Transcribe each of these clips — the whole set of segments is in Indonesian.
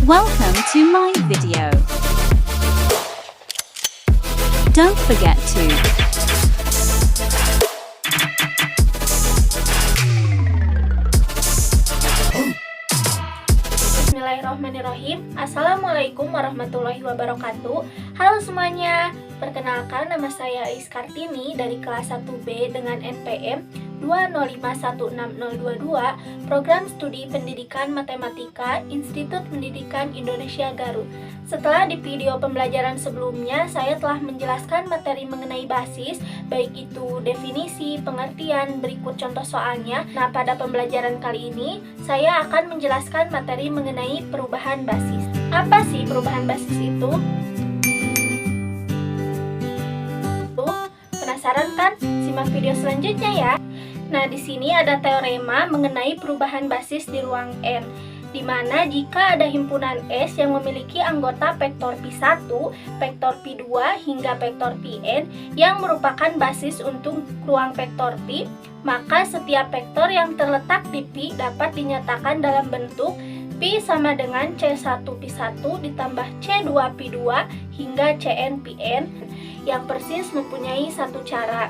Welcome to my video. Don't forget to Bismillahirrahmanirrahim. Assalamualaikum warahmatullahi wabarakatuh. Halo semuanya, perkenalkan nama saya Ais Kartini dari kelas 1B dengan NPM 2051622, Program Studi Pendidikan Matematika Institut Pendidikan Indonesia Garut. Setelah di video pembelajaran sebelumnya, saya telah menjelaskan materi mengenai basis, baik itu definisi, pengertian, berikut contoh soalnya. Nah, pada pembelajaran kali ini, saya akan menjelaskan materi mengenai perubahan basis. Apa sih perubahan basis itu? Penasaran kan? Simak video selanjutnya ya. Nah, di sini ada teorema mengenai perubahan basis di ruang N, di mana jika ada himpunan S yang memiliki anggota vektor Pi1, vektor Pi2 hingga vektor Pn yang merupakan basis untuk ruang vektor Pi, maka setiap vektor yang terletak di Pi dapat dinyatakan dalam bentuk Pi sama dengan C1 Pi1 ditambah C2 Pi2 hingga Cn Pn yang persis mempunyai satu cara.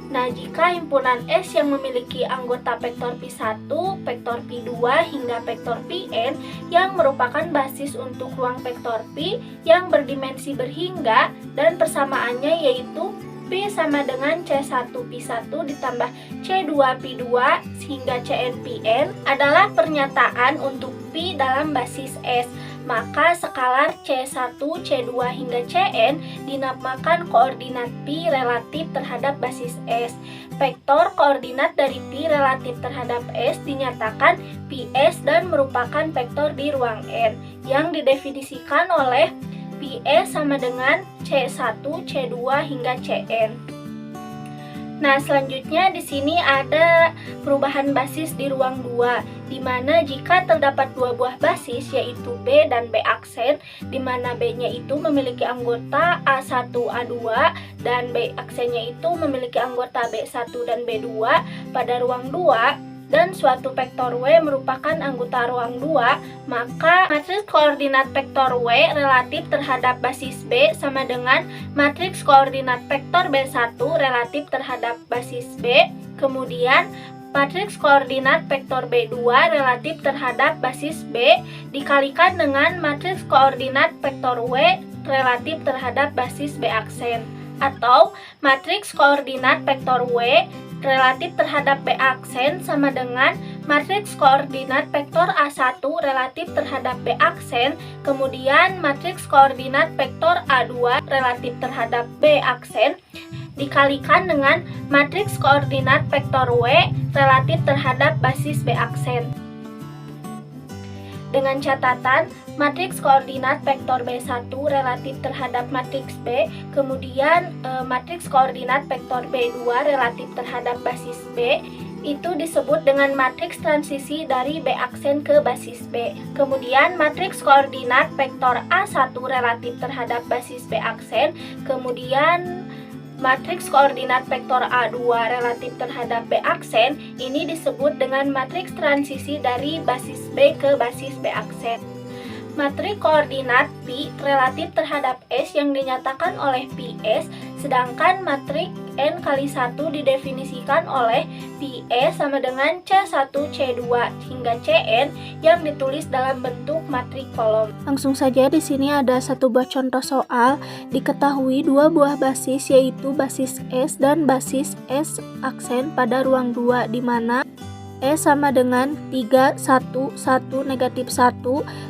Nah, jika himpunan S yang memiliki anggota vektor Pi1, vektor Pi2 hingga vektor Pn yang merupakan basis untuk ruang vektor Pi yang berdimensi berhingga dan persamaannya yaitu Pi sama dengan C1 Pi1 ditambah C2 Pi2 hingga Cn Pn adalah pernyataan untuk Pi dalam basis S. Maka skalar C1, C2 hingga Cn dinamakan koordinat Pi relatif terhadap basis S. Vektor koordinat dari Pi relatif terhadap S dinyatakan Ps dan merupakan vektor di ruang N yang didefinisikan oleh Ps sama dengan C1, C2 hingga Cn. Nah, selanjutnya di sini ada perubahan basis di ruang 2, di mana jika terdapat dua buah basis yaitu B dan B aksen, di mana B-nya itu memiliki anggota A1, A2 dan B aksennya itu memiliki anggota B1 dan B2 pada ruang 2, dan suatu vektor W merupakan anggota ruang 2, maka matriks koordinat vektor W relatif terhadap basis B sama dengan matriks koordinat vektor B1 relatif terhadap basis B. Kemudian matriks koordinat vektor B2 relatif terhadap basis B dikalikan dengan matriks koordinat vektor W relatif terhadap basis B aksen, atau matriks koordinat vektor W relatif terhadap B aksen sama dengan matriks koordinat vektor A1 relatif terhadap B aksen, kemudian matriks koordinat vektor A2 relatif terhadap B aksen dikalikan dengan matriks koordinat vektor W relatif terhadap basis B aksen. Dengan catatan, matriks koordinat vektor B1 relatif terhadap matriks B, kemudian matriks koordinat vektor B2 relatif terhadap basis B, itu disebut dengan matriks transisi dari B aksen ke basis B. Kemudian matriks koordinat vektor A1 relatif terhadap basis B aksen, kemudian matriks koordinat vektor A2 relatif terhadap B aksen, ini disebut dengan matriks transisi dari basis B ke basis B aksen. Matriks koordinat Pi relatif terhadap S yang dinyatakan oleh Ps, sedangkan matriks N kali 1 didefinisikan oleh Ps sama dengan C1, C2 hingga Cn yang ditulis dalam bentuk matriks kolom. Langsung saja di sini ada satu buah contoh soal. Diketahui dua buah basis yaitu basis S dan basis S aksen pada ruang 2, di mana S sama dengan 3, 1, 1, negatif 1,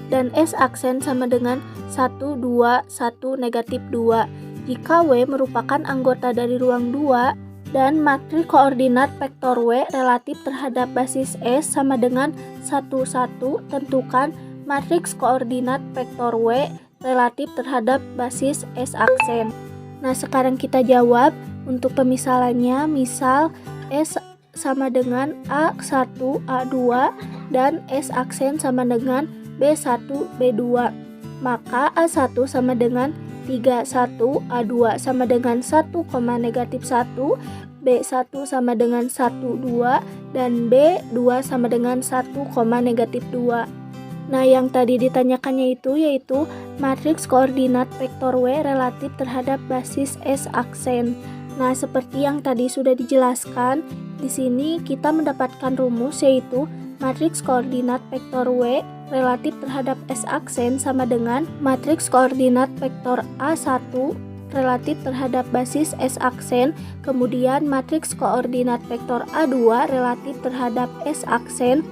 dan S aksen sama dengan 1, 2, 1, negatif 2. Jika W merupakan anggota dari ruang 2, dan matriks koordinat vektor W relatif terhadap basis S sama dengan 1, 1, tentukan matriks koordinat vektor W relatif terhadap basis S aksen. Nah, sekarang kita jawab untuk pemisalannya. Misal S sama dengan A1, A2, dan S aksen sama dengan B1, B2. Maka A1 sama dengan 3, 1, A2 sama dengan 1, negatif 1, B1 sama dengan 1, 2, dan B2 sama dengan 1, negatif 2. Nah, yang tadi ditanyakannya itu yaitu matriks koordinat vektor W relatif terhadap basis S aksen. Nah, seperti yang tadi sudah dijelaskan, di sini kita mendapatkan rumus yaitu matriks koordinat vektor W relatif terhadap S aksen sama dengan matriks koordinat vektor A1 relatif terhadap basis S aksen, kemudian matriks koordinat vektor A2 relatif terhadap S aksen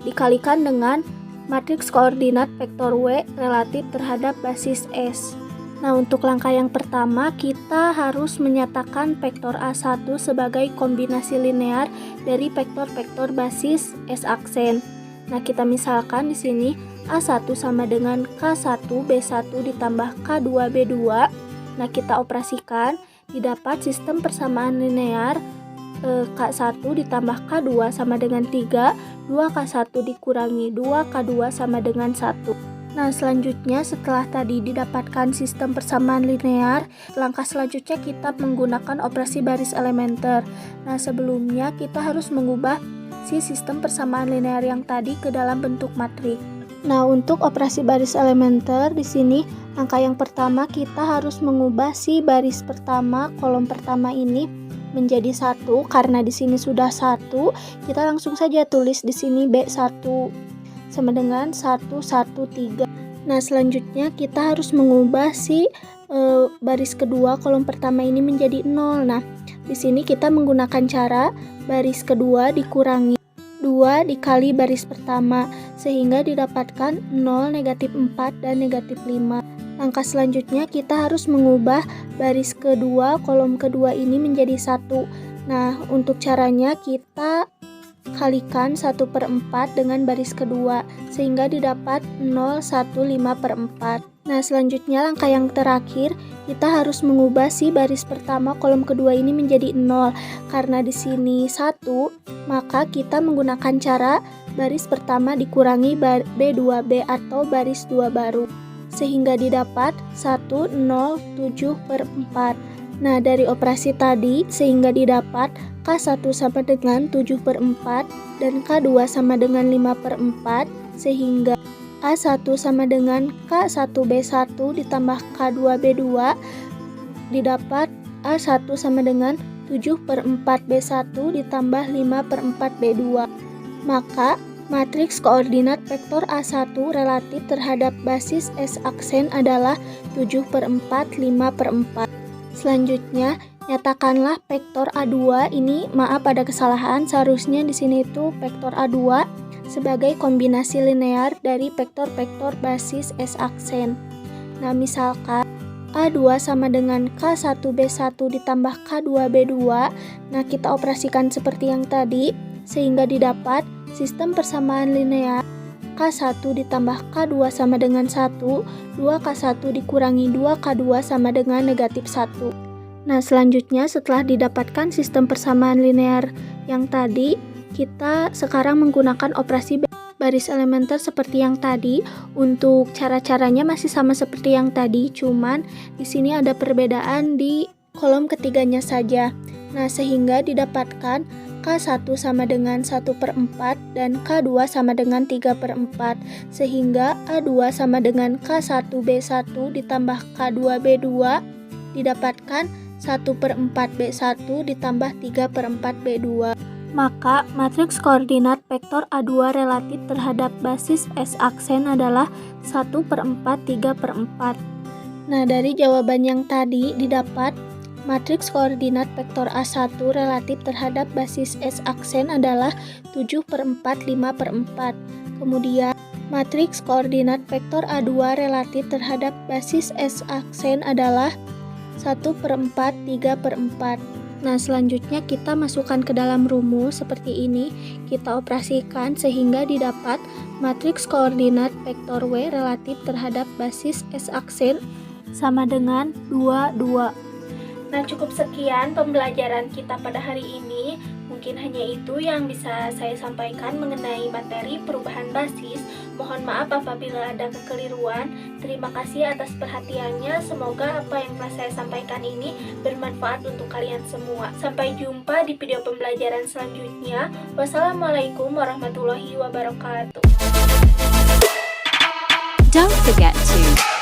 dikalikan dengan matriks koordinat vektor W relatif terhadap basis S. Nah, untuk langkah yang pertama kita harus menyatakan vektor A1 sebagai kombinasi linear dari vektor-vektor basis S aksen. Nah, kita misalkan di sini A1 sama dengan K1 B1 ditambah K2 B2. Nah, kita operasikan, didapat sistem persamaan linear K1 ditambah K2 sama dengan 3, 2K1 dikurangi 2K2 sama dengan 1. Nah, selanjutnya setelah tadi didapatkan sistem persamaan linear, langkah selanjutnya kita menggunakan operasi baris elementer. Nah, sebelumnya kita harus mengubah si sistem persamaan linear yang tadi ke dalam bentuk matriks. Nah, untuk operasi baris elementer di sini langkah yang pertama kita harus mengubah si baris pertama kolom pertama ini menjadi 1 karena di sini sudah 1, kita langsung saja tulis di sini B1 sama dengan 113. Nah, selanjutnya kita harus mengubah si baris kedua kolom pertama ini menjadi 0. Nah, di sini kita menggunakan cara baris kedua dikurangi 2 dikali baris pertama sehingga didapatkan 0, negatif 4 dan negatif 5. Langkah selanjutnya kita harus mengubah baris kedua kolom kedua ini menjadi 1. Nah, untuk caranya kita kalikan 1/4 dengan baris kedua sehingga didapat 0,15/4. Nah, selanjutnya langkah yang terakhir kita harus mengubah si baris pertama kolom kedua ini menjadi 0. Karena di sini 1, maka kita menggunakan cara baris pertama dikurangi B2B atau baris 2 baru sehingga didapat 107/4. Nah, dari operasi tadi sehingga didapat K1 sama dengan 7/4 dan K2 sama dengan 5/4 sehingga A1 sama dengan K1B1 ditambah K2B2 didapat A1 sama dengan 7/4B1 ditambah 5/4B2. Maka matriks koordinat vektor A1 relatif terhadap basis S aksen adalah 7/4, 5/4. Selanjutnya, nyatakanlah vektor A2 ini, maaf ada kesalahan, seharusnya di sini itu vektor A2 sebagai kombinasi linear dari vektor-vektor basis S aksen. Nah, misalkan A2 sama dengan K1B1 ditambah K2B2. Nah, kita operasikan seperti yang tadi sehingga didapat sistem persamaan linear K1 ditambah K2 sama dengan 1, 2K1 dikurangi 2K2 sama dengan negatif 1. Nah, selanjutnya setelah didapatkan sistem persamaan linear yang tadi, kita sekarang menggunakan operasi baris elementer seperti yang tadi. Untuk cara-caranya masih sama seperti yang tadi, cuman di sini ada perbedaan di kolom ketiganya saja. Nah, sehingga didapatkan K1 sama dengan 1/4 dan K2 sama dengan 3/4 sehingga A2 sama dengan K1B1 ditambah K2B2 didapatkan 1/4B1 ditambah 3/4B2. Maka matriks koordinat vektor A2 relatif terhadap basis S aksen adalah 1/4, 3/4. Nah, dari jawaban yang tadi didapat matriks koordinat vektor A1 relatif terhadap basis S aksen adalah 7/4, 5/4. Kemudian, matriks koordinat vektor A2 relatif terhadap basis S aksen adalah 1/4, 3/4. Nah, selanjutnya kita masukkan ke dalam rumus seperti ini. Kita operasikan sehingga didapat matriks koordinat vektor W relatif terhadap basis S aksen sama dengan 2, 2. Nah, cukup sekian pembelajaran kita pada hari ini. Mungkin hanya itu yang bisa saya sampaikan mengenai materi perubahan basis. Mohon maaf apabila ada kekeliruan. Terima kasih atas perhatiannya. Semoga apa yang telah saya sampaikan ini bermanfaat untuk kalian semua. Sampai jumpa di video pembelajaran selanjutnya. Wassalamualaikum warahmatullahi wabarakatuh. Don't forget to